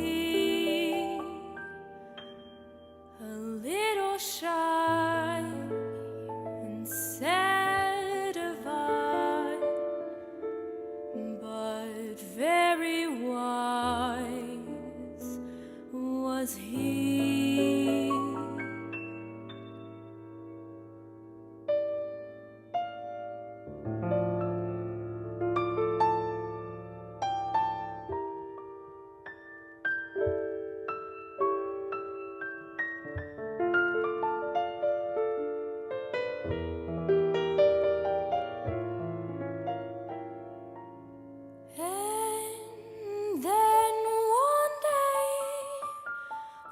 he, a little shy and sad of eye, but very wise was he.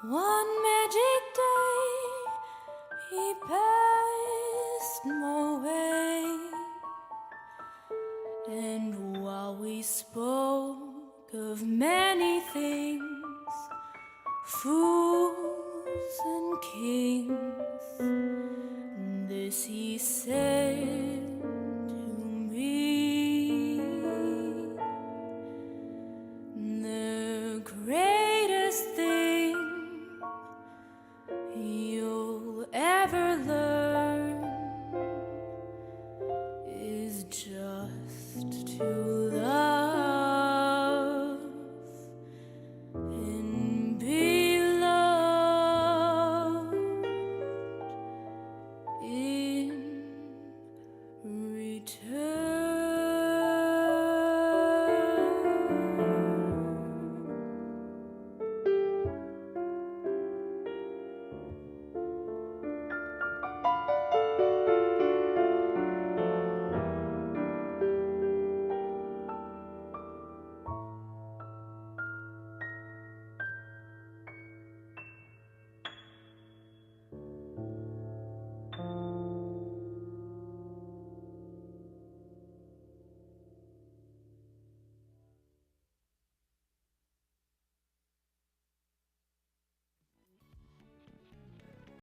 One magic day, he passed my way, and while we spoke of many things, fools and kings, this he said to me: the greatest thing